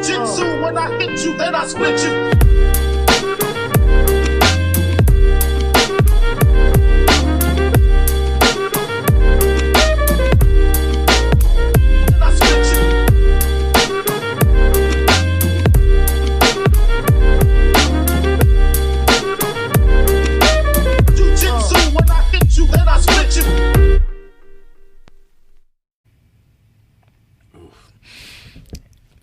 Jiu-jitsu, when I hit you, then I split you.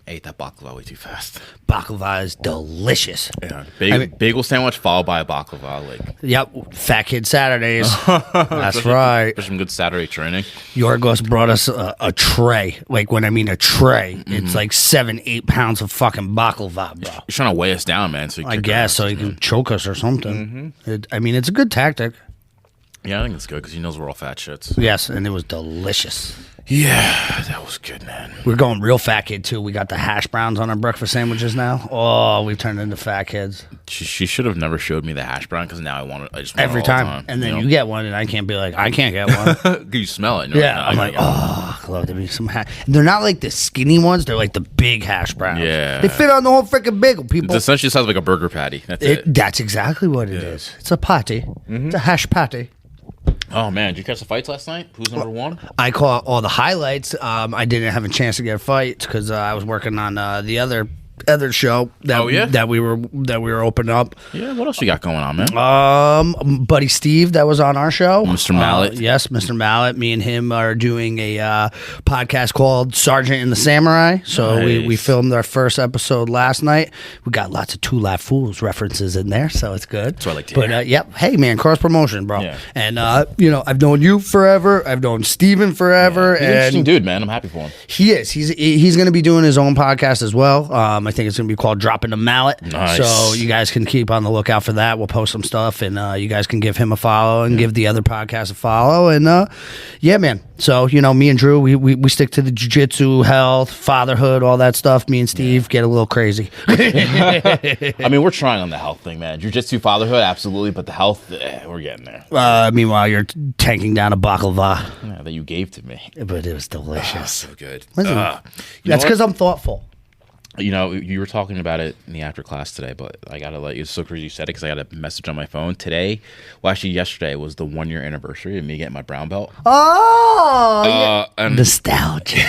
I ate that baklava way too fast. Baklava is delicious. Yeah, bagel sandwich followed by a baklava. Like, yep, Fat Kid Saturdays. That's right. For some good Saturday training. Yorgos brought us a tray. Like, when I mean a tray, it's like 7-8 pounds of fucking baklava, bro. You're trying to weigh us down, man. So I guess so he can choke us or something. I mean, it's a good tactic. Yeah, I think it's good because he knows we're all fat shits. Yes, and it was delicious. Yeah, that was good, man. We're going real Fat Kid, too. We got the hash browns on our breakfast sandwiches now. Oh, we've turned into fat kids. She should have never showed me the hash brown because now I want it. I just want every it all time. The time. And then you get one, and I can't be like, I can't get one. You smell it. Yeah, I'm like, oh, I'd love to be some hash. They're not like the skinny ones. They're like the big hash browns. Yeah. They fit on the whole freaking bagel, people. It essentially sounds like a burger patty. That's it. That's exactly what it is. It's a patty. It's a hash patty. Oh, man. Did you catch the fights last night? Who's number one? I caught all the highlights. I didn't have a chance to get fights because I was working on the other show that we were opening up. Yeah, what else you got going on, man? Buddy Steve that was on our show. Mr. Mallet. Yes, Mr. Mallet. Me and him are doing a podcast called Sergeant and the Samurai. So Nice. we filmed our first episode last night. We got lots of Two Live Fools references in there, so it's good. That's what I like to hear. But yep, hey man, cross promotion, bro. Yeah. And I've known you forever. I've known Steven forever. He's an interesting dude, man. I'm happy for him. He is. He's going to be doing his own podcast as well. I think it's going to be called Dropping the Mallet. Nice. So you guys can keep on the lookout for that. We'll post some stuff, and you guys can give him a follow and give the other podcast a follow. And yeah, man. So me and Drew, we stick to the jiu-jitsu, health, fatherhood, all that stuff. Me and Steve get a little crazy. I mean, we're trying on the health thing, man. Jiu-jitsu, fatherhood, absolutely, but the health, we're getting there. Meanwhile, you're tanking down a baklava. Yeah, that you gave to me. But it was delicious. So good. Listen, You that's know because I'm thoughtful. you were talking about it in the after class today, but I gotta let you. It's so crazy you said it because I got a message on my phone today. Well, actually, yesterday was the 1 year anniversary of me getting my brown belt. Oh, And nostalgia.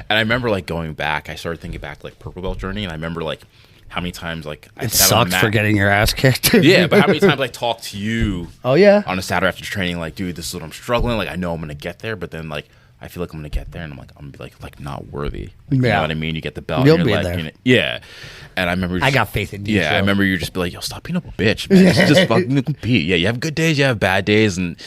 And I remember like going back. I started thinking back like purple belt journey, and I remember like how many times like I It sat on the sucks mat. for getting your ass kicked. Yeah, but how many times I talked to you? Oh yeah. On a Saturday after training, like, dude, this is what I'm struggling. Like, I know I'm gonna get there, but then like I feel like I'm gonna get there, and I'm gonna be like not worthy. You know what I mean? You get the belt. You'll and be you're there. like, yeah. And I remember, I got faith in you. Yeah, I remember you just be like, yo, stop being a bitch, man. Just fucking compete. Yeah, you have good days, you have bad days, and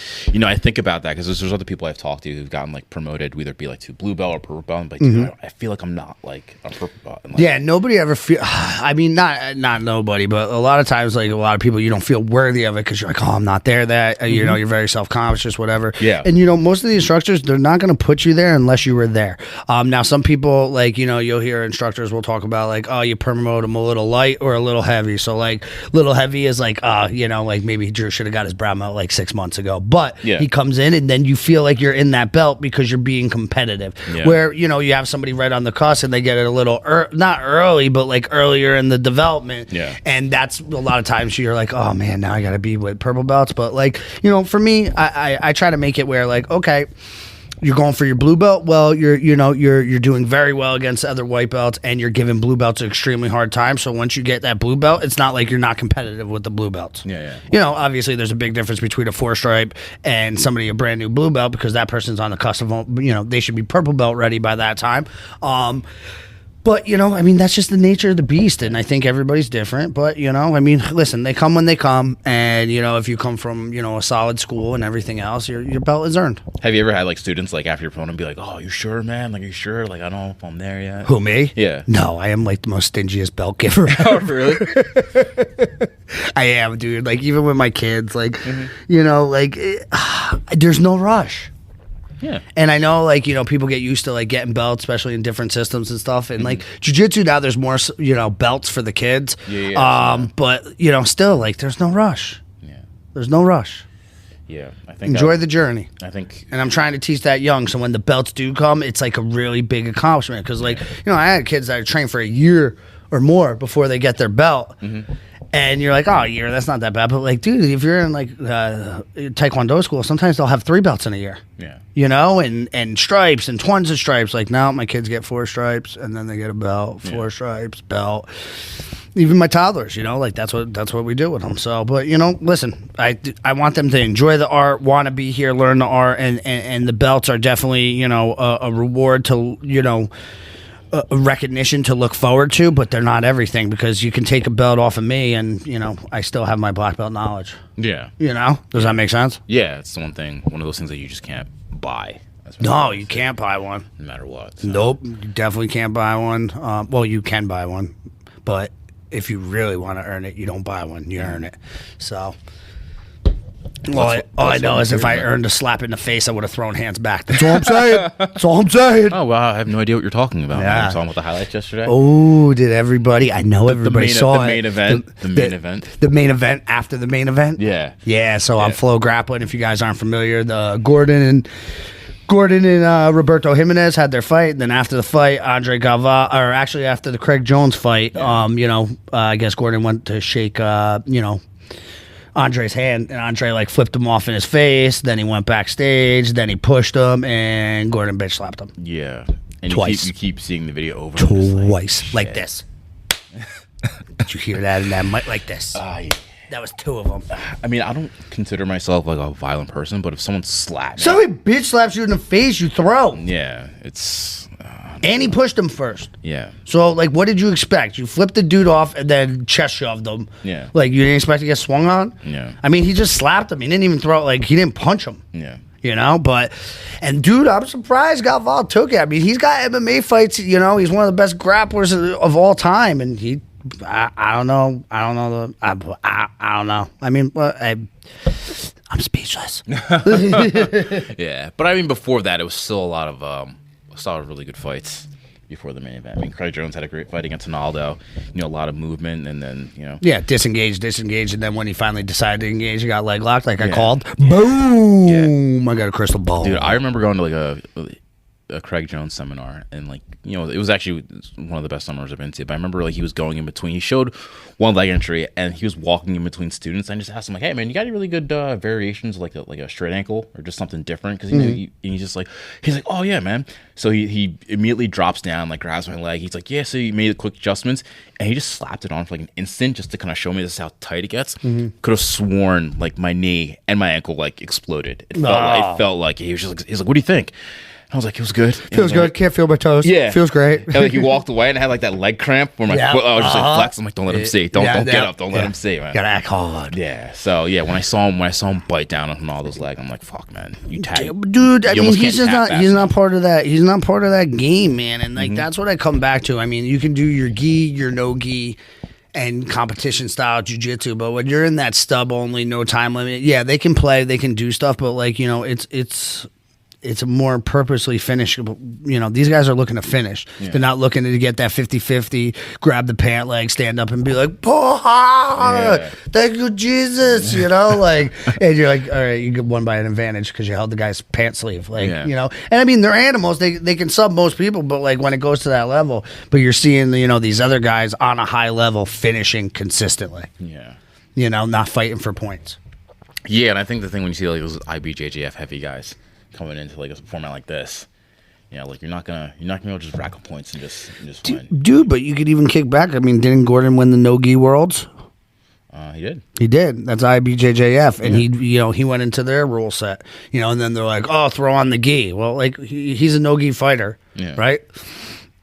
I think about that because there's other people I've talked to who've gotten like promoted, whether it be like to blue belt or purple belt. I'm like, dude, I feel like I'm not like a purple belt. Like, yeah, nobody ever feel. I mean, not nobody, but a lot of times, like a lot of people, you don't feel worthy of it because you're like, oh, I'm not there. That you're very self conscious, whatever. Yeah. And most of the instructors, they're not going to put you there unless you were there. Now, some people like you'll hear instructors will talk about like, oh, you promote them a little light or a little heavy. So like, little heavy is like, like maybe Drew should have got his brown belt like 6 months ago, but he comes in and then you feel like you're in that belt because you're being competitive. Yeah. Where you have somebody right on the cusp and they get it a little not early, but like earlier in the development. Yeah. And that's a lot of times you're like, oh man, now I got to be with purple belts. But like, for me, I try to make it where like, okay, you're going for your blue belt. Well, you're doing very well against other white belts, and you're giving blue belts an extremely hard time. So once you get that blue belt, it's not like you're not competitive with the blue belts. Yeah. Obviously there's a big difference between a 4-stripe and somebody a brand new blue belt because that person's on the cusp of, they should be purple belt ready by that time. But, I mean, that's just the nature of the beast, and I think everybody's different. But, I mean, listen, they come when they come, and, if you come from, a solid school and everything else, your belt is earned. Have you ever had, like, students, like, after your opponent be like, oh, you sure, man? Like, you sure? Like, I don't know if I'm there yet. Who, me? Yeah. No, I am, like, the most stingiest belt giver. Oh, really? I am, dude. Like, even with my kids, like, there's no rush. Yeah. And I know, like, people get used to, like, getting belts, especially in different systems and stuff. And, like, jiu-jitsu now, there's more, belts for the kids. Yeah. But, still, like, there's no rush. Yeah. There's no rush. Yeah, I think Enjoy the journey. I think, And I'm trying to teach that young, so when the belts do come, it's like a really big accomplishment. Because, like, I had kids that train for a year or more before they get their belt. And you're like, oh, a year, that's not that bad. But, like, dude, if you're in, like, Taekwondo school, sometimes they'll have 3 belts in a year. Yeah. And stripes and tons of stripes. Like, now my kids get 4 stripes, and then they get a belt, 4 stripes, belt. Even my toddlers, like, that's what we do with them. So, but, listen, I want them to enjoy the art, want to be here, learn the art, and the belts are definitely, a reward to, a recognition to look forward to, but they're not everything, because you can take a belt off of me and, I still have my black belt knowledge. Yeah. Does that make sense? Yeah, it's one of those things that you just can't buy. No, you can't buy one. No matter what. So. Nope, you definitely can't buy one. Well, you can buy one, but if you really want to earn it, you don't buy one. You earn it. So all I know is if I earned a slap in the face, I would have thrown hands back. That's all I'm saying. That's all I'm saying. Oh, wow. I have no idea what you're talking about. Yeah. You were talking about the highlights yesterday? Oh, did everybody? I know everybody saw the main it. Event. The main event. The main event after the main event? Yeah. Yeah, so on Flow Grappling, if you guys aren't familiar, the Gordon and Roberto Jimenez had their fight. And then after the fight, after the Craig Jones fight, I guess Gordon went to shake, Andre's hand, and Andre like flipped him off in his face. Then he went backstage. Then he pushed him, and Gordon bitch slapped him. Yeah, and Twice. You keep seeing the video over. Twice, like this. Did you hear that in that mic? Like this. Yeah. That was 2 of them. I mean, I don't consider myself like a violent person, but if someone slaps me, Somebody bitch slaps you in the face, you throw. yeah, it's. And he pushed him first. Yeah. So, like, what did you expect? You flipped the dude off and then chest shoved him. Yeah. Like, you didn't expect to get swung on? Yeah. I mean, he just slapped him. He didn't even throw, like, he didn't punch him. Yeah. But, and dude, I'm surprised Galval took it. I mean, he's got MMA fights, he's one of the best grapplers of all time. And I don't know. I don't know. I mean, I'm speechless. Yeah. But I mean, before that, it was still a lot of really good fights before the main event. I mean, Craig Jones had a great fight against Ronaldo. A lot of movement, and then Yeah, disengaged, and then when he finally decided to engage, he got leg locked, like I called. Boom! Yeah. I got a crystal ball. Dude, I remember going to like a Craig Jones seminar, and like it was actually one of the best seminars I've been to. But I remember like he was going in between. He showed one leg entry, and he was walking in between students. I just asked him like, "Hey man, you got any really good variations like a straight ankle or just something different?" Because he's just like "Oh yeah, man." So he immediately drops down, like grabs my leg. He's like, "Yeah." So he made the quick adjustments, and he just slapped it on for like an instant, just to kind of show me this is how tight it gets. Could have sworn like my knee and my ankle like exploded. It felt like he was just like, he's like, "What do you think?" I was like, it was good. Feels good. Can't feel my toes. Yeah. Feels great. And like he walked away, and I had like that leg cramp where my foot, I was just like flex. I'm like, don't let him see. Don't get up. Don't let him see, man. Gotta act hard. Yeah. So yeah, when I saw him bite down on all those legs, I'm like, fuck, man. You tag. Dude, I mean, he's not part of that. He's not part of that game, man. And like that's what I come back to. I mean, you can do your gi, your no gi, and competition style jiu-jitsu, but when you're in that stub only, no time limit, yeah, they can play, they can do stuff, but like, it's a more purposely finished. These guys are looking to finish. Yeah. They're not looking to get that 50-50, grab the pant leg, stand up and be like, thank you, Jesus, like, and you're like, all right, you won by an advantage because you held the guy's pant sleeve. Like, and I mean, they're animals. They can sub most people, but like when it goes to that level, but you're seeing, these other guys on a high level finishing consistently. Yeah. Not fighting for points. Yeah, and I think the thing when you see like those IBJJF heavy guys coming into like a format like this, like you're not gonna be able to just rack up points and just win. Dude, but you could even kick back. I mean, didn't Gordon win the no-gi worlds? He did. He did. That's IBJJF, and he went into their rule set, and then they're like, oh, throw on the gi. Well, like he's a no-gi fighter, right?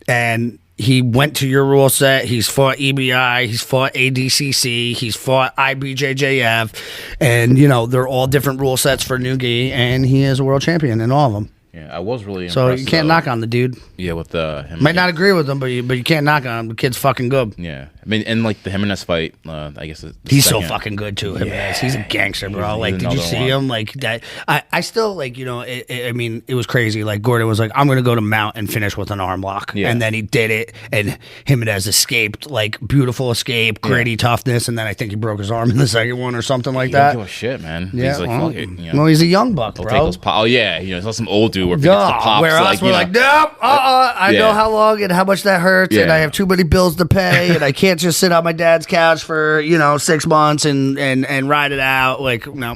And he went to your rule set. He's fought EBI. He's fought ADCC. He's fought IBJJF. And, they're all different rule sets for New Gi. And he is a world champion in all of them. Yeah, I was really So impressed. you can't knock on the dude. Yeah, with him. Might not agree with him, but you can't knock on him. The kid's fucking good. Yeah, I mean, and like the Jimenez fight, I guess He's so fucking good too. Yeah. He's a gangster, bro. He's Like, did you another see one. him? Like that. I still like, you know. I mean, it was crazy. Like Gordon was like, I'm gonna go to Mount and finish with an arm lock, Yeah. and then he did it, and Jimenez escaped. Like beautiful escape, gritty toughness, and then I think he broke his arm in the second one or something like He don't that. give a shit, man. Yeah, He's like, well, fuck it. You know, well, he's a young buck, he'll bro. take those pop. Oh yeah, you know, he's not some old dude where if he gets the pops, where us like, we're you know, like, nope, I Yeah. know how long and how much that hurts, and Yeah. I have too many bills to pay, and I can't just sit on my dad's couch for 6 months and ride it out. Like, no,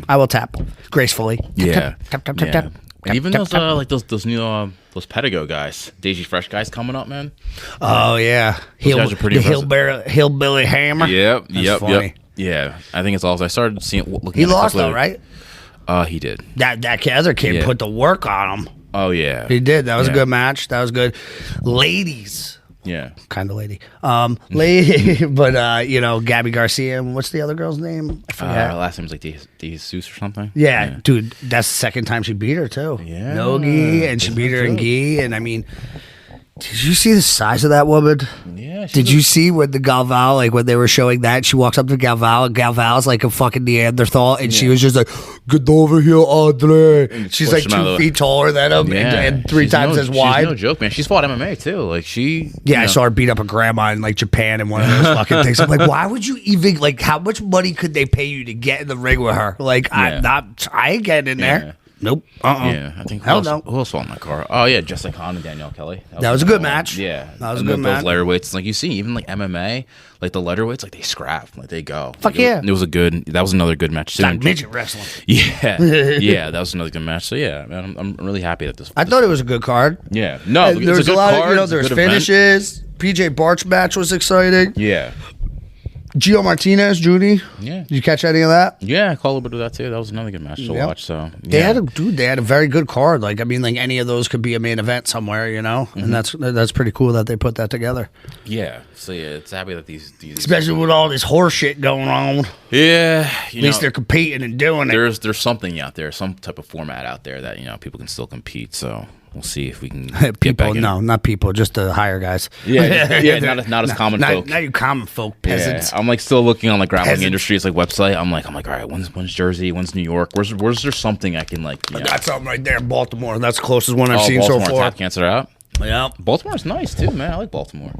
I will tap gracefully. Yeah. Tap, tap, tap, Yeah. tap. And even Tap, those tap. like those new those Pedigo guys, Daisy Fresh guys coming up, man. Oh yeah, guys are pretty the impressive. hillbilly hammer. Yep, That's yep, funny. yep. Yeah, I think it's awesome. I started seeing looking. He at a lost couple though, of- right? He did. That other kid Yeah. put the work on him. Oh yeah, He did. That was a Yeah. good match. That was good. Ladies. Yeah. Kind of lady. Lady, but Gabby Garcia. And what's the other girl's name? I forget. Last name's like Jesus or something. Yeah, dude, that's the second time she beat her too. Yeah. No gi, and she Isn't beat that her in true? gi, and I mean, did you see the size of that woman? Yeah. Did you see when the Galval, like when they were showing that, she walks up to Galval, and Galval's like a fucking Neanderthal, and she was just like, "Get over here, Andre." She's like pushed him out of 2 the- feet taller than him, and 3 times as wide. She's no joke, man. She's fought MMA too. Like Yeah, you I know, saw her beat up a grandma in like Japan in one of those fucking things. I'm like, why would you even like? How much money could they pay you to get in the ring with her? Like, Yeah. I ain't getting in there. Yeah. Nope. Yeah, I think. Hell Who else, no. Who else fought in that car? Oh yeah, Jessica Khan and Danielle Kelly. That was a good another one. match. Yeah, That was a And good those match. lighter weights, like you see, even like MMA, like the lighter weights, like they scrap, like they go. Fuck Like, yeah. It was a good. That was another good match too. Like midget wrestling. Yeah, yeah, that was another good match. So yeah, man, I'm really happy that this. I thought it was a good card. Yeah, no, There was a lot of, It's there was good event. finishes. PJ Barch match was exciting. Yeah, Gio Martinez, Judy. yeah, Did you catch any of that? yeah. I caught a little bit of that too. That was another good match to Yep. watch. So They yeah. had a very good card. Like, I mean, like any of those could be a main event somewhere, and that's pretty cool that they put that together. Yeah, so yeah, it's happy that these Especially with all this horse shit going on. yeah, At least they're competing and doing it. there's something out there, some type of format out there that people can still compete. So we'll see if we can get People, back in. no, not people, just the higher guys. Yeah, not as common folk. Not you common folk, peasants. Yeah, I'm like still looking on like grappling Peasants. industries like website. I'm like, all right, when's Jersey? When's New York? Where's there something I can like? That's something right there in Baltimore. That's the closest one I've seen Baltimore, so far. Tap Cancer out. Yeah. Baltimore's nice too, man. I like Baltimore.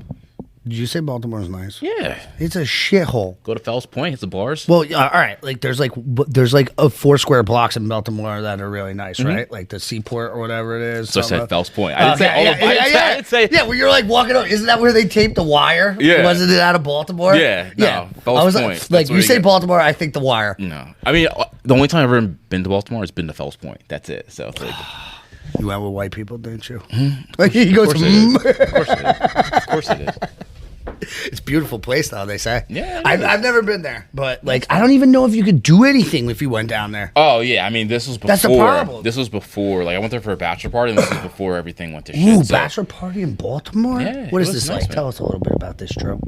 Did you say Baltimore's nice? Yeah, It's a shithole. go to Fells Point, hit the bars. Well, all right. Like there's like a 4 square blocks in Baltimore that are really nice, right? Like the Seaport or whatever it is. so I something said Fells Point. I didn't say all yeah, of I didn't say. yeah, well, you're like walking over. Isn't that where they taped The Wire? Yeah. Wasn't it out of Baltimore? Yeah, no, Fells I was Point. like, That's you where say you get- Baltimore, I think The Wire. No, I mean the only time I've ever been to Baltimore has been to Fells Point. That's it. So it's like, You went with white people, didn't you? Like you go of course to. it is. Of course it is. Of course it is. It's a beautiful place, though. They say. Yeah, it I've, is. I've never been there, but like I don't even know if you could do anything if you went down there. Oh yeah, I mean this was before. That's the problem. This was before. Like I went there for a bachelor party, and this was before everything went to shit. Ooh, so, bachelor party in Baltimore. Yeah, What it is was this nice, like? man. Tell us a little bit about this trip.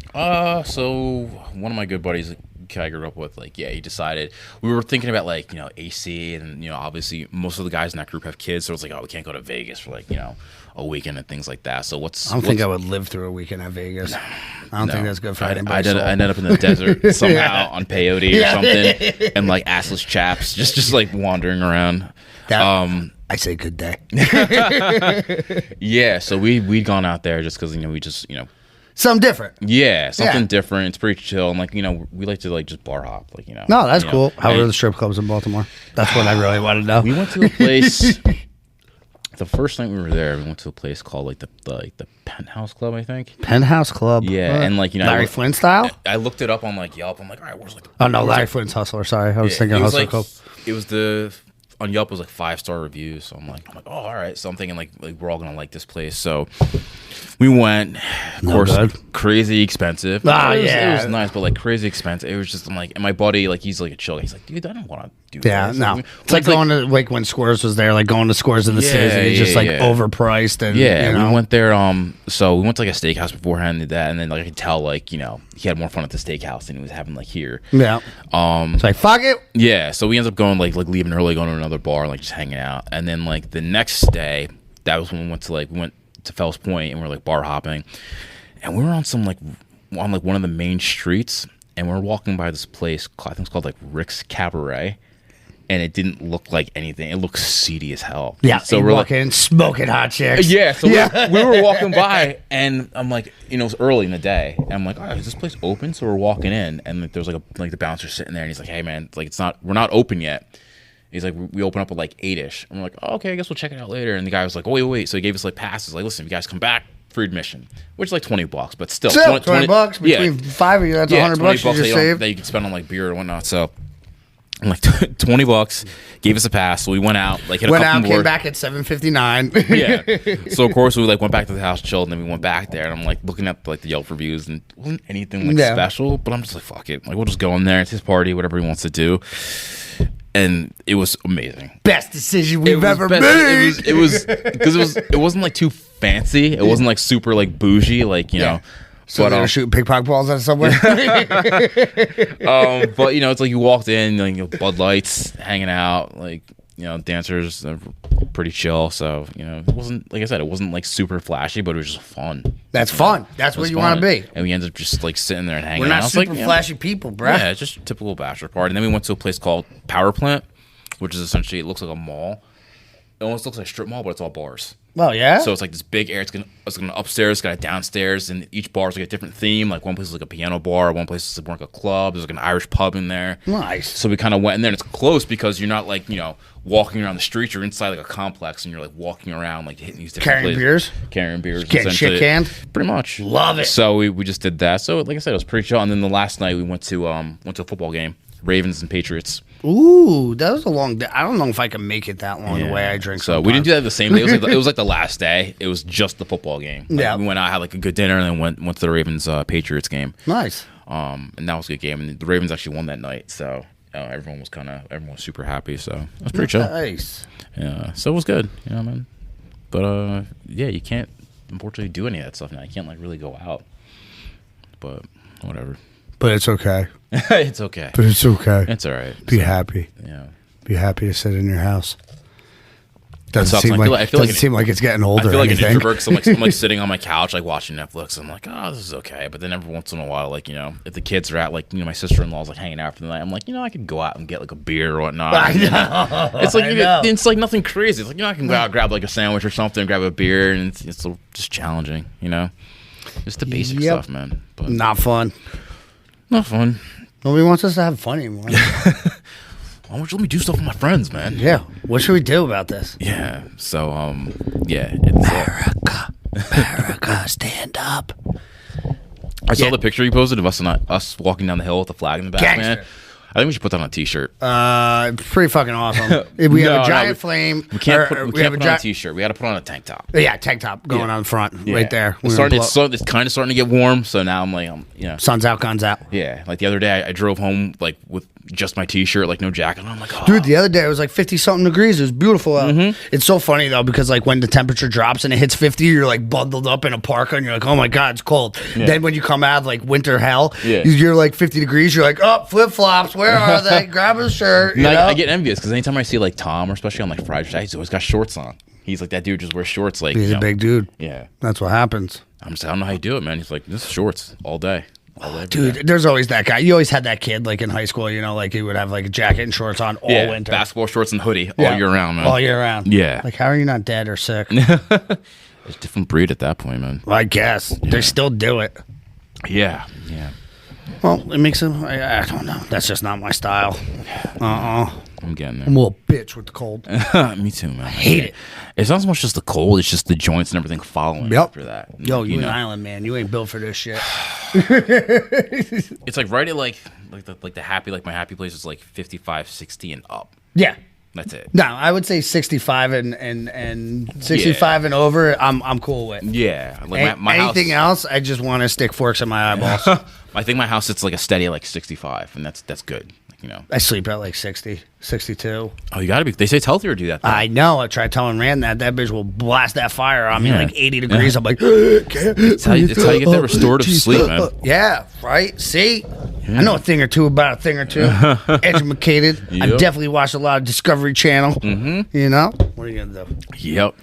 So one of my good buddies, a guy I grew up with, like, yeah, he decided we were thinking about like AC, and obviously most of the guys in that group have kids, so it's like, oh, we can't go to Vegas for like a weekend and things like that. So I don't think I would live through a weekend at Vegas. I don't think that's good for I anybody. ended up in the desert somehow on peyote or something, and like assless chaps, just like wandering around. I say good day. Yeah, so we'd gone out there just because we just Something different. yeah, something Yeah. different. It's pretty chill, and like we like to like just bar hop, like No, that's cool. How And are the strip clubs in Baltimore? That's what I really want to know. we went to a place. The first night we were there, we went to a place called like the Penthouse Club, I think. Penthouse Club. Yeah, and like Larry Flynn style. I looked it up on like Yelp. I'm like, all right, where's like the Oh no, Larry Flynn's Hustler. Sorry, I was thinking it was Hustler like, Club. It was on Yelp it was like 5-star reviews. So I'm like, oh, all right. So I'm thinking like we're all gonna like this place. So we went. Of course, good. crazy expensive. Ah, it yeah. was nice, but like crazy expensive. It was just I'm like, and my buddy like he's like a chill guy. He's like, dude, I don't want to do Yeah, this. no. Like, It's like going to like when Scores was there, like going to Scores in the cities, and it's just like overpriced and yeah. We went there. So we went to like a steakhouse beforehand, did that, and then like I could tell like he had more fun at the steakhouse than he was having like here. yeah. It's like fuck it. Yeah, so we ended up going like leaving early, going to another other bar and like just hanging out. And then like the next day, that was when we went to Fells Point and we were like bar hopping, and we were on one of the main streets, and we were walking by this place. I think it's called like Rick's Cabaret. And it didn't look like anything. It looked seedy as hell. Yeah, so we're we're walking, smoking hot chicks. Yeah, so we were walking by, and I'm like, it was early in the day, and I'm like, all right, is this place open? So we're walking in, and like, there's like the bouncer sitting there, and he's like, hey man, like we're not open yet. He's like, we open up at like 8ish. And we're like, oh, okay, I guess we'll check it out later. And the guy was like, oh, wait. So he gave us like passes, like, listen, if you guys come back, free admission, which is like $20, but still 20 bucks between 5 of you. That's $100 you just saved that you can spend on like beer or whatnot. So. I'm like $20, gave us a pass, so we went out, like hit a couple more. Came back at 7:59. Yeah, so of course we like went back to the house, chilled, and then we went back there, and I'm like looking at like the Yelp reviews, and it wasn't anything like special, but I'm just like fuck it, like we'll just go in there, it's his party, whatever he wants to do, and it was amazing. Best decision we've ever made. It was because it wasn't like too fancy, it wasn't like super like bougie, like you know. So they were shooting pickpocket balls out of somewhere. But it's like you walked in, like Bud Lights, hanging out, like dancers are pretty chill. So it wasn't, like I said, it wasn't like super flashy, but it was just fun. That's fun. That's what you want to be. And we ended up just like sitting there and hanging out. We're not super flashy people, bro. Yeah, it's just a typical bachelor party. And then we went to a place called Power Plant, which is essentially, it looks like a mall. It almost looks like a strip mall, but it's all bars. Oh yeah. So it's like this big area. It's gonna upstairs, it's got a downstairs, and each bar is like a different theme. Like one place is like a piano bar, one place is more like a club. There's like an Irish pub in there. Nice. So we kind of went in there, and it's close because you're not like walking around the streets. You're inside like a complex, and you're like walking around, like hitting these different places. Carrying beers, getting shit canned. Pretty much. Love it. So we just did that. So like I said, it was pretty chill. And then the last night we went to a football game, Ravens and Patriots. Ooh, that was a long day. I don't know if I can make it that long the way I drink. So we didn't do that the same day. It was like the last day. It was just the football game. Yeah, we went out, had like a good dinner, and then went to the Ravens Patriots game. Nice. And that was a good game. And the Ravens actually won that night. So everyone was super happy. So it was pretty chill. Nice. Yeah. So it was good. Man. But yeah, you can't unfortunately do any of that stuff now. You can't like really go out. But whatever. But it's okay. It's okay. But it's okay. It's all right. Be happy. Yeah. Be happy to sit in your house. Doesn't I feel seem like it's getting older. I feel like anything. an introvert because I'm like sitting on my couch, like watching Netflix. I'm like, oh, this is okay. But then every once in a while, like if the kids are at like my sister-in-law's like hanging out for the night, I'm like, I could go out and get like a beer or whatnot. I know. It's like it's like nothing crazy. It's like I can go out, grab like a sandwich or something, grab a beer, and it's just challenging. Just the basic stuff, man. But not fun. Not fun. Nobody wants us to have fun anymore. Why don't you let me do stuff with my friends, man? Yeah. What should we do about this? Yeah. So, yeah. America, stand up. I saw the picture you posted of us walking down the hill with the flag in the back, man. I think we should put that on a T-shirt. It's pretty fucking awesome. We have a giant flame. We can't put it on a T-shirt. We got to put on a tank top. Yeah, tank top going on front, right there. It's kind of starting to get warm, so now I'm like, sun's out, guns out. Yeah, like the other day I drove home like with just my T-shirt, like no jacket. And I'm like, oh. Dude, the other day it was like 50-something degrees. It was beautiful out. Mm-hmm. It's so funny though because like when the temperature drops and it hits 50, you're like bundled up in a parka and you're like, oh my god, it's cold. Yeah. Then when you come out of like winter hell, you're like 50 degrees. You're like, oh, flip flops. Where are they? Grab a shirt. I get envious because anytime I see like Tom, or especially on like Friday, he's always got shorts on. He's like, that dude just wears shorts. Like he's a big dude. Yeah, that's what happens. I don't know how you do it, man. He's like, this is shorts all day. Dude, there's always that guy. You always had that kid like in high school, like he would have like a jacket and shorts on all winter. Basketball shorts and hoodie all year round, man. All year round. Yeah. Like, how are you not dead or sick? It's a different breed at that point, man. Well, I guess. They still do it. Yeah. Well, it makes him, I don't know. That's just not my style. I'm getting there. I'm a little bitch with the cold. Me too, man. I hate it. It's not so much just the cold, it's just the joints and everything following after that. Yo, you an island man. You ain't built for this shit. It's like right at like the happy, like my happy place is like 55, 60 and up. Yeah. That's it. No, I would say 65 and 65 and over. I'm cool with. Yeah, like my anything house, else, I just want to stick forks in my eyeballs. I think my house it's like a steady like 65, and that's good. I sleep at like 60, 62. Oh, you gotta be. They say it's healthier to do that. Though. I know. I tried telling Rand that bitch will blast that fire on me like 80 degrees. I'm like, it's how you get that restorative sleep, man. Yeah, right. See, I know a thing or two about a thing or two. Educated. I Yep. definitely watched a lot of Discovery Channel. You know? What are you going to do? Yep.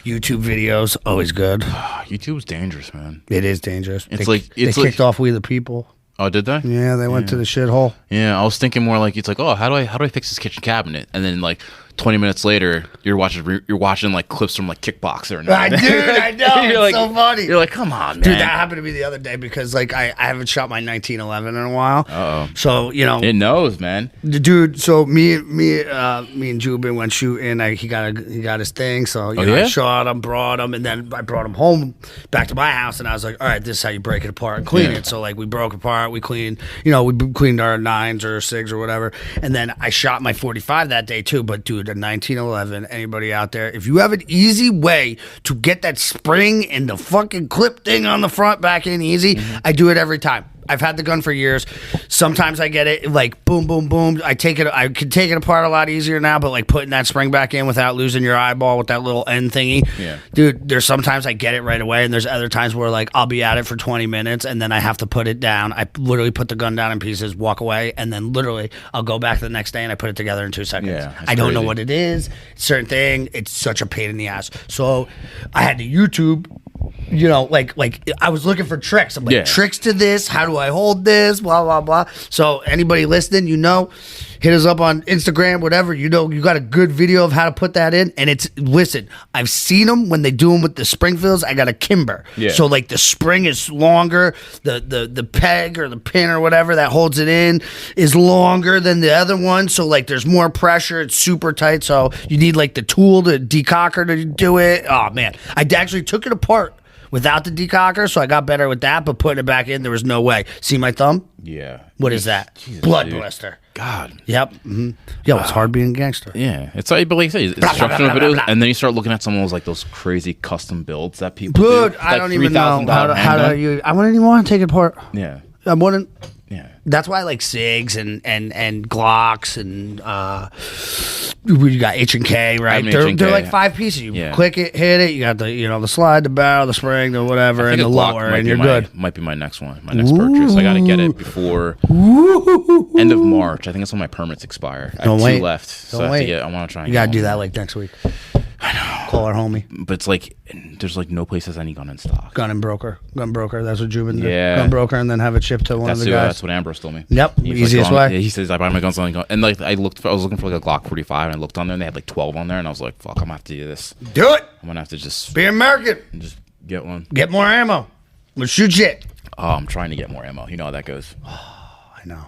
YouTube videos, always good. YouTube's dangerous, man. It is dangerous. It's they, like- they it's like- kicked off We the People. Oh, did they? Yeah, they went to the shithole. Yeah, I was thinking more like it's like, oh, how do I fix this kitchen cabinet? And then like 20 minutes later, you're watching like clips from like Kickboxer. And I know. It's like, so funny. You're like, come on, man. Dude, that happened to me the other day because like I haven't shot my 1911 in a while. Uh-oh. So you know, It knows, man. the dude. So me and Jubin went shooting. He got his thing. So you know, yeah? I shot him, brought him, and then I brought him home back to my house. And I was like, all right, this is how you break it apart and clean Yeah. it. So like we broke apart, we cleaned. You know, we cleaned our 9s or 6s or whatever. And then I shot my 45 that day too. But dude, a 1911. Anybody out there, if you have an easy way to get that spring and the fucking clip thing on the front back in easy, I do it every time. I've had the gun for years. Sometimes I get it like boom, boom, boom. I can take it apart a lot easier now, but like putting that spring back in without losing your eyeball with that little end thingy. Yeah. Dude, there's sometimes I get it right away, and there's other times where like I'll be at it for 20 minutes and then I have to put it down. I literally put the gun down in pieces, walk away, and then literally I'll go back the next day and I put it together in 2 seconds. Yeah, that's I don't know crazy. what it is. Certain thing. It's such a pain in the ass. So I had to YouTube. You know, like I was looking for tricks. I'm like, Yeah. tricks to this. How do I hold this? Blah, blah, blah. So anybody listening, you know, hit us up on Instagram, whatever. You know, you got a good video of how to put that in. And listen, I've seen them when they do them with the Springfields. I got a Kimber. Yeah. So like the spring is longer. The peg or the pin or whatever that holds it in is longer than the other one. So like there's more pressure. It's super tight. So you need like the tool to decocker to do it. Oh man, I actually took it apart without the decocker, so I got better with that, but putting it back in, there was no way. See my thumb? Yeah. What is that? Jesus, Blood dude. blister. God. Yep. Mm-hmm. Yo, it's hard being a gangster. Yeah, it's like, but like you say, it's blah, instructional blah, blah, videos, blah. and then you start looking at some of those crazy custom builds that people Dude, do. I Like don't even know $3,000 how do handgun. you. I wouldn't even want to take it apart. Yeah, I wouldn't. yeah. That's why I like SIGs and Glocks and we got H&K, right? mean, They're H&K. like 5 pieces. You Yeah. click it, hit it. You got the slide, the barrel, the spring, the whatever, I and think the a Glock lower, might and be you're my- good. Might be my next one, my next purchase. I got to get it before end of March. I think that's when my permits expire. I Don't have wait. 2 left, so Don't I have wait. to get. I want to try. And You get gotta do one. that like next week. I know. Call our homie. But it's like there's like no place has any gun in stock. Gun broker. That's what Jubin did. Yeah. Gun broker, and then have it shipped to one That's of the guys. that's what Ambrose told me. Yep, He's easiest like, way. He says I buy my guns on and like I was looking for like a Glock 45 and I looked on there and they had like 12 on there and I was like, fuck, I'm gonna have to do this. Do it. I'm gonna have to just Be American. get one. Get more ammo. Let's shoot shit. Oh, I'm trying to get more ammo. You know how that goes. I know.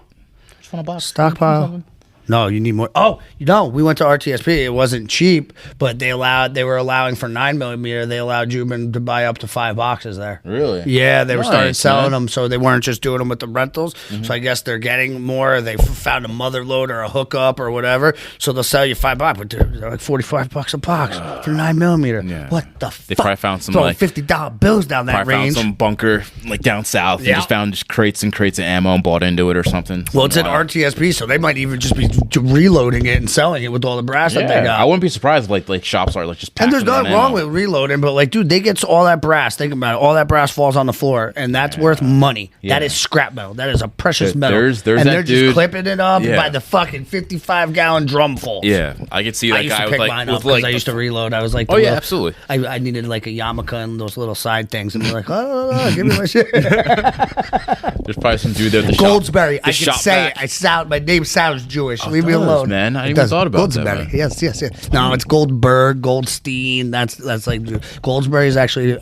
Just want to buy Stockpile. No, you need more. Oh, we went to RTSP. It wasn't cheap, but they were allowing for 9mm. They allowed Jubin to buy up to 5 boxes there. Really? Yeah, they were started Nice, selling man. them, so they weren't just doing them with the rentals. So I guess they're getting more. They found a mother load or a hookup or whatever. So they'll sell you $5, but they're like $45 a box for 9mm. Yeah. What the fuck? They probably found some, throwing like- $50 bills down that Probably range. found some bunker like down south. Yeah. And just found just crates and crates of ammo and bought into it or something. Well, it's at Wow. RTSP, so they might even just be reloading it and selling it with all the brass that they Yeah, got. I wouldn't be surprised if like shops are like just. And there's packing nothing that wrong ammo. with reloading, but like, dude, they get all that brass. Think about it. All that brass falls on the floor, and that's worth money. Yeah. That is scrap metal. That is a precious metal. There's and that they're dude- just clipping it up Yeah. by the fucking 55-gallon drum full. Yeah, I could see I that used guy to with pick like mine up with because like I used to reload. I was like, Oh, yeah, absolutely. I needed like a yarmulke and those little side things, and be like, oh, give me my shit. There's probably some dude there at the Goldsberry. shop. I can say it. My name sounds Jewish. Leave me does, alone, man. I It even does. thought about that, Goldsberry. man. Yes. No, it's Goldberg, Goldstein. That's like Goldsberry is actually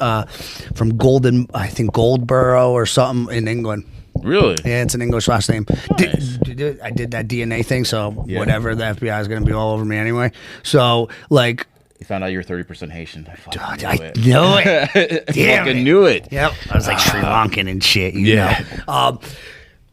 from Golden. I think Goldborough or something in England. Really? Yeah, it's an English last name. Nice. I did that DNA thing, so Yeah. whatever. The FBI is going to be all over me anyway. So like. You found out you're 30% Haitian. I fucking I knew it. knew it. Damn fucking it. knew it. Yep. I was like Sri Lankan and shit. You Yeah. know?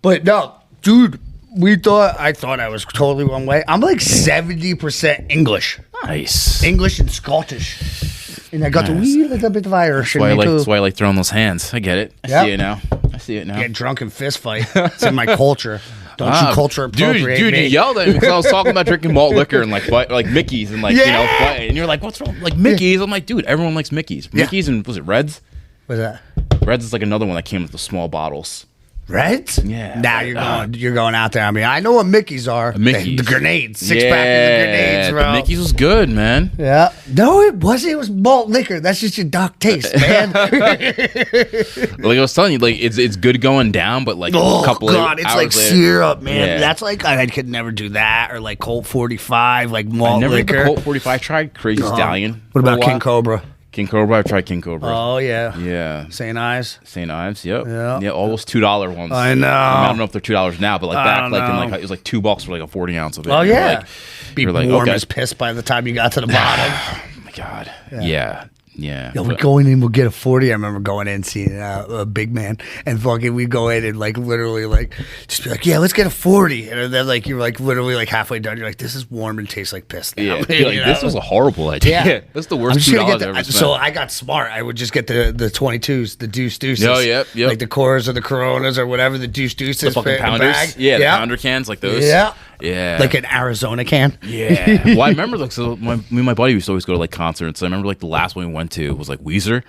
But no, dude, I thought I was totally one way. I'm like 70% English. Nice. English and Scottish. And I got a wee little bit of Irish in me That's too. why I like throwing those hands. I get it. I Yep. see it now. I see it now. Get drunk and fist fight. It's in my culture. Don't you culture appropriate dude, me. you yelled at me because I was talking about drinking malt liquor and like Mickey's and like Yeah. and you're like, what's wrong? Like Mickey's. I'm like, dude, everyone likes Mickey's. Yeah. Mickey's and was it Reds? What's that? Reds is like another one that came with the small bottles. Right? Yeah. Now you're going out there. I mean, I know what Mickey's are. Mickey's. The grenades. 6-pack of the grenades, bro. The Mickey's was good, man. Yeah. No, it wasn't. It was malt liquor. That's just your dark taste, man. Like I was telling you, like it's good going down, but like a couple God, of it's hours like later, syrup, man. Yeah. That's like I could never do that, or like Colt 45, like malt I never liquor. had the Colt 45. I tried Crazy Stallion. What for a about while. King Cobra? King Cobra? I've tried King Cobra. Oh yeah. Yeah. St. Ives. St. Ives, yep. Yeah. Yeah, all those $2 ones. I know. I don't know if they're $2 now, but like I back don't like in know. like it was like $2 for like a 40 ounce of it. Oh You're yeah. like, Be you're like, warm okay. as piss by the time you got to the bottom. Oh my god. Yeah. Yeah. Yo, we go in and we'll get a 40. I remember going in seeing a big man, and fucking we go in and like literally like just be like, yeah, let's get a 40. And then like you're like literally like halfway done. You're like, this is warm and tastes like piss now. Yeah. You You're like, know? this was a horrible idea. Yeah. That's the I'm worst just gonna $2 get I've ever spent. so I got smart. I would just get the 22s, the deuce deuces. Oh, yep. Like the Coors or the Coronas or whatever, the deuce deuces. the fucking fit in a pounders. bag. Yeah, the pounder cans like those. Yeah. Yeah. Like an Arizona can. Yeah. Well, I remember like so me and my buddy used to always go to like concerts. I remember like the last one we went to was like Weezer.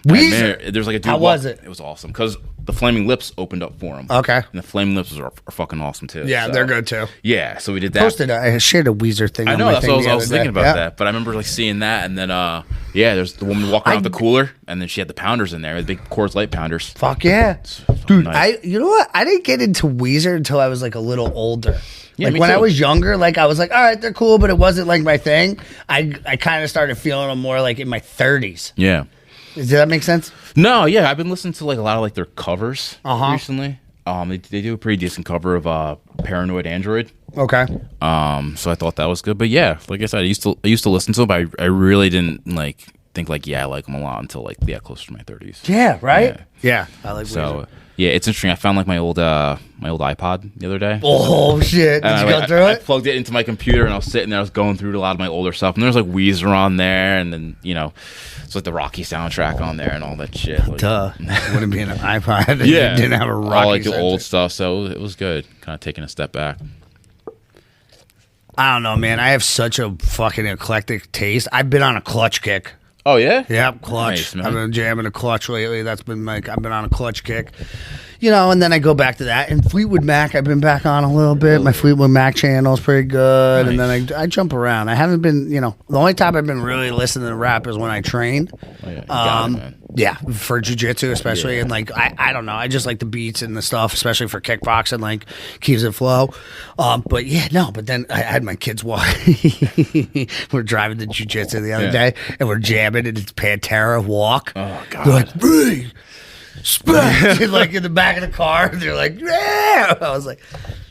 Weezer? There's like a dude. How was it? It was awesome because the Flaming Lips opened up for him. Okay. And the Flaming Lips are fucking awesome too. Yeah, so. they're good too. Yeah, so we did that. Posted. I shared a Weezer thing. I on know my that's thing what the I was other thinking day. about Yeah. that. But I remember like seeing that, and then yeah, there's the woman walking around with the cooler, and then she had the pounders in there, the big Coors Light pounders. Fuck yeah, Fucking dude! nice. You know what? I didn't get into Weezer until I was like a little older. Yeah, Like me when I too. was younger, like I was like, all right, they're cool, but it wasn't like my thing. I kind of started feeling them more like in my 30s. Yeah. Does that make sense? No, yeah, I've been listening to like a lot of like their covers Uh-huh. recently. They do a pretty decent cover of Paranoid Android. Okay. So I thought that was good. But yeah, like I said, I used to listen to them, but I really didn't like think like I like them a lot until like closer to my 30s. Yeah. Right. Yeah. Yeah. I like Weezer. So yeah, it's interesting. I found like my old iPod the other day. Oh shit! Did And you I go through I it? plugged it into my computer and I was sitting there. I was going through a lot of my older stuff, and there's like Weezer on there, and then it's like the Rocky soundtrack on there and all that shit. Like, Duh. Wouldn't be an iPod. If yeah, it didn't have a Rocky. all like the soundtrack. old stuff. So it was good. Kind of taking a step back. I don't know, man. I have such a fucking eclectic taste. I've been on a clutch kick. Oh yeah, Yep, clutch. Nice, man. I've been jamming a clutch lately. That's been like I've been on a clutch kick. And then I go back to that. And Fleetwood Mac, I've been back on a little bit. My Fleetwood Mac channel is pretty good. And then I jump around. I haven't been, the only time I've been really listening to rap is when I train. Oh, yeah. You got it, man. Yeah, for jiu-jitsu especially. And like, I don't know. I just like the beats and the stuff, especially for kickboxing, like keeps it flow. But then I had my kids walk. We're driving to jiu-jitsu the other day and we're jamming and it's Pantera Walk. Oh God. They're like, "Hey, smack!" like in the back of the car. They're like, yeah. I was like,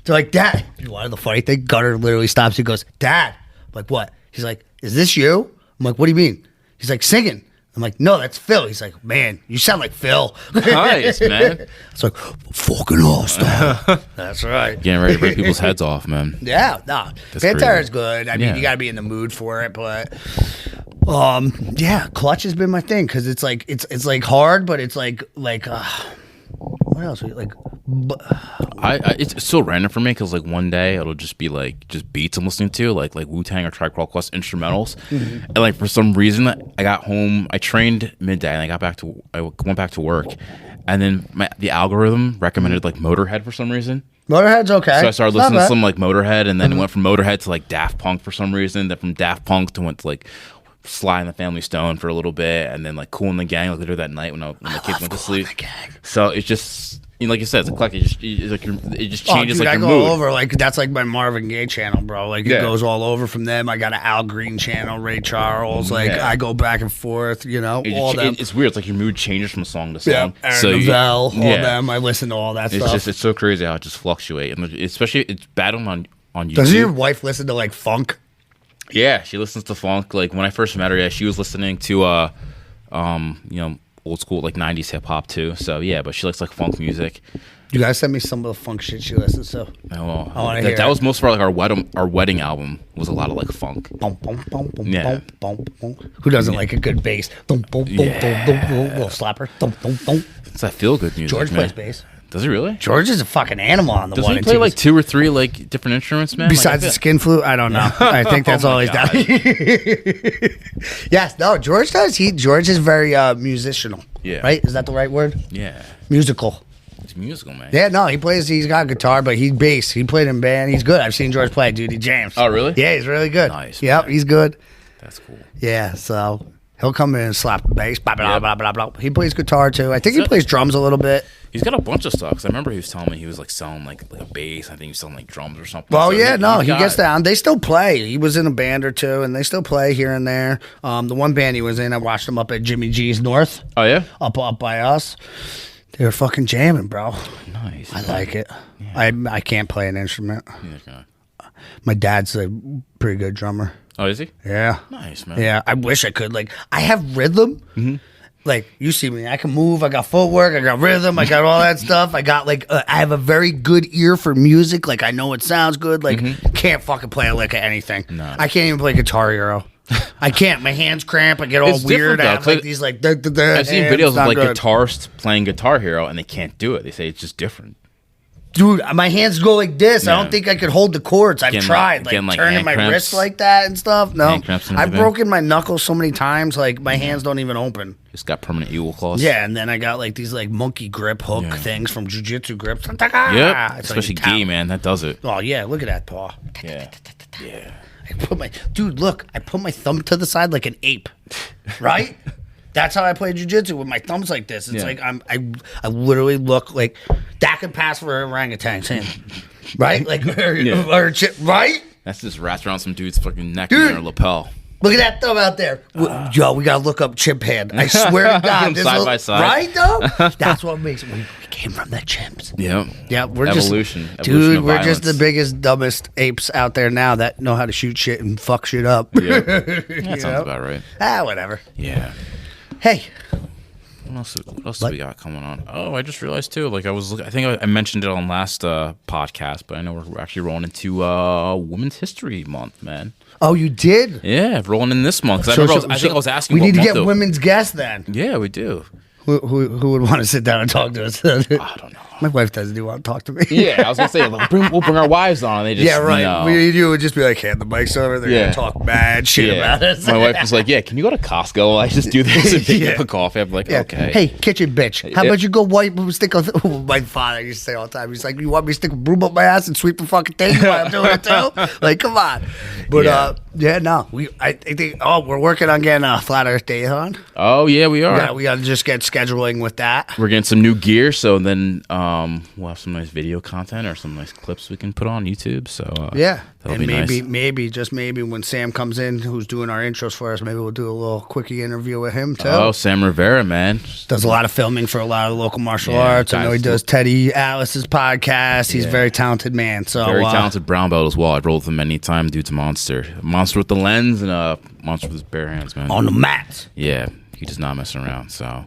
they're like, Dad. You want the funny thing? Gunner literally stops. He goes, Dad. I'm like, what? He's like, is this you? I'm like, what do you mean? He's like, singing. I'm like, no, that's Phil. He's like, man, you sound like Phil. Nice, man. It's like, fucking awesome. That's right. Getting ready to rip people's heads off, man. Yeah, no. That's Pantera is crazy. good. I mean, Yeah. you got to be in the mood for it, but clutch has been my thing because it's like it's like hard, but it's like what else? Like, It's so random for me because like one day it'll just be like just beats I'm listening to like Wu-Tang or Tribe Called Quest instrumentals, and like for some reason I got home, I trained midday and I went back to work, and then the algorithm recommended like Motorhead for some reason. Motorhead's okay. So I started It's not listening to bad. some like Motorhead, and then it went from Motorhead to like Daft Punk for some reason. Then from Daft Punk to went to like Sly and the Family Stone for a little bit, and then like Cool and the Gang like later that night when the kids went to sleep. So it's just like you said, it's eclectic. It just changes dude, like I your go mood. over like that's like my Marvin Gaye channel, bro. Like it Yeah. goes all over from them. I got an Al Green channel, Ray Charles. Like Yeah. I go back and forth. All them. It's weird. It's like your mood changes from song to Yeah, song. Aaron So Neville, all yeah. them. I listen to all that It's stuff. it's so crazy how it just fluctuates, and especially it's bad on YouTube. Doesn't your wife listen to like funk? Yeah, she listens to funk. Like when I first met her, yeah, she was listening to old school like 90s hip hop too. So yeah, but she likes like funk music. You guys send me some of the funk shit she listens to. Oh, well, I wanna hear that it. was most for like our wedding album was a lot of like funk. Bum, bum, bum, bum, Yeah. bum, bum, bum. Who doesn't like a good bass? Dum, bum, bum, Yeah. dum, dum, dum, little slapper. Dum, dum, dum. It's that feel good music. George man. plays bass. Does he really? George is a fucking animal on the Doesn't one he and play twos. like 2 or 3 like different instruments, man? Besides the like, skin flute, I don't know. I think that's Oh all my he's done. Yes, no, George does. George is very musical. Yeah. Right? Is that the right word? yeah. Musical. He's musical, man. Yeah, no, he plays. He's got guitar, but he's bass. He played in band. He's good. I've seen George play. Dude, he jams. Oh, really? Yeah, he's really good. Nice, Yep, man. he's good. That's cool. Yeah, so he'll come in and slap the bass. Blah, blah, blah, blah, blah. He plays guitar too. I think he plays drums a little bit. He's got a bunch of stuff. 'Cause I remember he was telling me he was like selling like a bass. I think he was selling like drums or something. Well, So yeah, no, he got gets it. down. They still play. He was in a band or two, and they still play here and there. The one band he was in, I watched him up at Jimmy G's North, Oh yeah. up by us. They were fucking jamming, bro. Nice. I like it. Yeah. I can't play an instrument. Neither can I. My dad's a pretty good drummer. Oh, is he? Yeah. Nice, man. Yeah, I wish I could. Like, I have rhythm. Mm-hmm. Like, you see me, I can move. I got footwork. I got rhythm. I got all that stuff. I got, like, I have a very good ear for music. Like, I know it sounds good. Like, can't fucking play a lick of anything. No. I can't even play Guitar Hero. I can't. My hands cramp. I get all It's weird. different, I though, have, like, 'cause these, like, I've seen videos of like guitarists playing Guitar Hero and they can't do it. They say it's just different. Dude, my hands go like this. I Yeah. don't think I could hold the chords. I've Getting, tried, like- getting, like, turning hand my cramps. wrist like that and stuff. No, Hand cramps and I've everything. broken my knuckles so many times. Like, my hands don't even open. Just got permanent eagle claws. Yeah, and then I got like these like monkey grip hook Yeah. things from jujitsu grips. Yep. It's like Especially gi, man. That does it. Oh yeah, look at that paw. Yeah. Yeah. I put my look. I put my thumb to the side like an ape, right? That's how I play jujitsu with my thumbs like this. It's Yeah. like I literally look like that could pass for an orangutan's hand, right? Like right? That's just wrapped around some dude's fucking neck Dude. and their lapel. Look at that thumb out there. Yo, we gotta look up chimp hand. I swear to God, this Side little- by side. right though? That's what makes it. We came from the chimps. Yeah. Yeah, we're Evolution. just Evolution of we're just the violence. biggest, dumbest apes out there now that know how to shoot shit and fuck shit up. Yeah. That sounds know? about right. Whatever. Yeah. Hey, What else do we got coming on? Oh, I just realized too. Like I think I mentioned it on last podcast, but I know we're actually rolling into Women's History Month, man. oh, you did. Yeah, rolling in this month. 'Cause I think I was asking. We what need to month get it- women's guests then. Yeah, we do. Who would want to sit down and talk to us? I don't know. My wife doesn't want to talk to me. Yeah, I was gonna say we'll bring our wives on. And they just Yeah, right. No. You would just be like, hand the mics over. They're Yeah. gonna talk bad shit about us. My wife was like, "Yeah, can you go to Costco? I just do this and pick Yeah. up a coffee." I'm like, Yeah. "Okay." Hey, kitchen bitch. How Yeah. about you go wipe stick on my father used to say all the time. He's like, you want me to stick a broom up my ass and sweep the fucking thing while I'm doing it too? Like, come on. But no. I think we're working on getting a Flat Earth Day on. Oh yeah, we are. Yeah, we gotta just get scheduling with that. We're getting some new gear, so then we'll have some nice video content or some nice clips we can put on YouTube. So Yeah. that'll And be maybe, just maybe when Sam comes in, who's doing our intros for us, maybe we'll do a little quickie interview with him too. Oh, Sam Rivera, man. Does a lot of filming for a lot of local martial Yeah, arts. I know he guys, does Teddy Atlas's podcast. He's a Yeah. very talented man. So Very talented brown belt as well. I've rolled with him many times. Dude's a monster. A monster with the lens and a monster with his bare hands, man. on the mats. Yeah, he does not mess around. So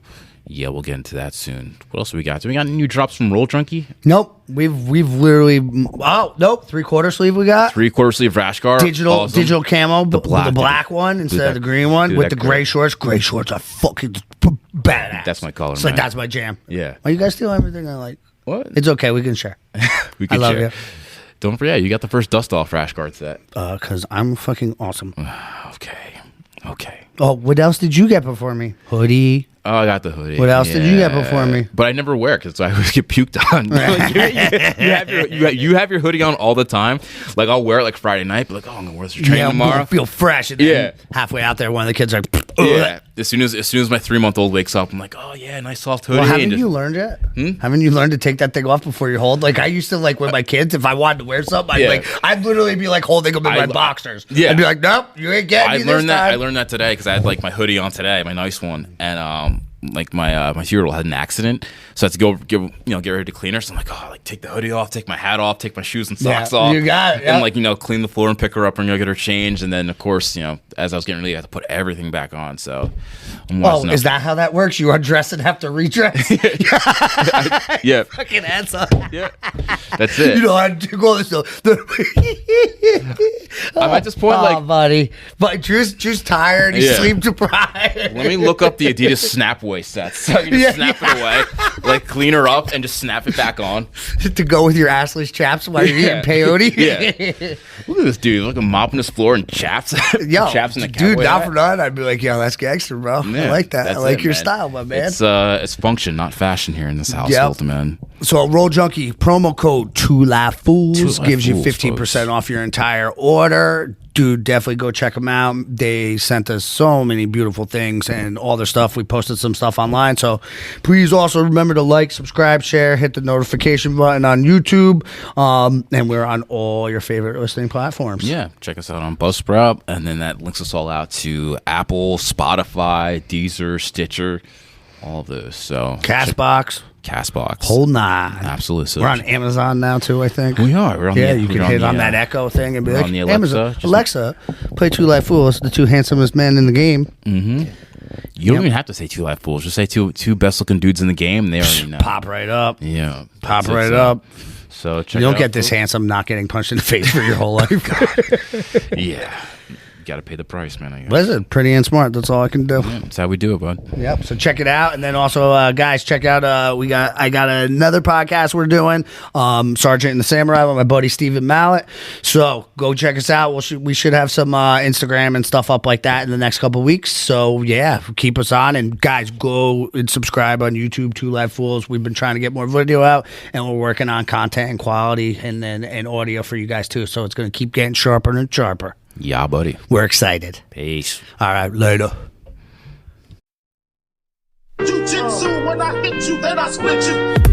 yeah, we'll get into that soon. What else do we got? Do we got any new drops from Roll Junkie? Nope. We've literally nope. 3/4 sleeve we got. 3/4 sleeve rash guard. Digital camo, the black. black one instead of the green one dude, with that the gray. gray shorts. Gray shorts are fucking badass. That's my color, It's like man. that's my jam. Yeah. Are you guys stealing everything I like? What? It's okay. We can share. We I love share. you. Don't forget, you got the first dust off rash guard set. Because I'm fucking awesome. Okay. Oh, what else did you get before me? Hoodie. Oh, I got the hoodie. What else did you get before me? But I never wear it because I always get puked on. Like, you have your hoodie on all the time. Like I'll wear it like Friday night, but like, oh, I'm gonna wear this for training I'm tomorrow. gonna feel fresh. And then Yeah. halfway out there, one of the kids are like, Yeah. As soon as my 3-month-old wakes up, I'm like, oh yeah, nice soft hoodie. Well, haven't and just- you learned yet? Haven't you learned to take that thing off before you hold? Like I used to, like with my kids, if I wanted to wear something, I'd literally be like holding them in my boxers. Yeah. I'd be like, nope, you ain't getting me this I time. learned that today because I had like my hoodie on today, my nice one, and like my 2-year-old had an accident, so I had to go get ready to clean her. So I'm like, oh, like take the hoodie off, take my hat off, take my shoes and socks off. you got it, And yeah. like clean the floor and pick her up and get her changed. And then of course as I was getting ready, I had to put everything back on. So I'm Oh, watching is that how that works? You undress and have to redress? yeah, Fucking answer. yeah, that's it. You know, I do all this stuff. I'm at this point like, buddy. But Drew's tired. He's Yeah. sleep deprived. let me look up the Adidas Snap halfway sets. So you just snap it away, like clean her up and just snap it back on. To go with your assless chaps while you're eating peyote. Yeah. Look at this dude, like a mopping his floor and chaps. Yo, chaps in a dude, cowboy not hat. for nothing. I'd be like, yo, that's gangster, bro. Yeah, I like that. I that's like it, your man. style, my man. It's function, not fashion here in this household, man. So Roll Junkie promo code 2LiveFools Two Live gives you Fools, 15% folks. off your entire order. Dude, definitely go check them out. They sent us so many beautiful things and all their stuff. We posted some stuff online. So please also remember to like, subscribe, share, hit the notification button on YouTube. And we're on all your favorite listening platforms. Yeah, check us out on Buzzsprout, and then that links us all out to Apple, Spotify, Deezer, Stitcher, all of those. So Castbox. Castbox. Whole nine. Absolutely. We're on Amazon now too, I think. We are. We're on Yeah, the, you can we're hit the, on that Echo thing and be we're like, on the Alexa, Amazon, just- Alexa, play Two Live Fools, the two handsomest men in the game. You don't even have to say two live fools. Just say two best looking dudes in the game. They already know. Pop right up. Yeah. Pop that's it, right so- up. So check You don't it out, get this folks. handsome not getting punched in the face for your whole life. Yeah. You got to pay the price, man. I guess. Listen, pretty and smart. That's all I can do. Yeah, that's how we do it, bud. Yep. So check it out, and then also, guys, check out. I got another podcast we're doing, Sergeant and the Samurai with my buddy Stephen Mallet. So go check us out. We should have some Instagram and stuff up like that in the next couple weeks. So yeah, keep us on, and guys, go and subscribe on YouTube. Two Live Fools. We've been trying to get more video out, and we're working on content and quality and audio for you guys too. So it's going to keep getting sharper and sharper. Yeah, buddy. We're excited. Peace. All right, later. Jiu-jitsu, when I hit you, then I split you.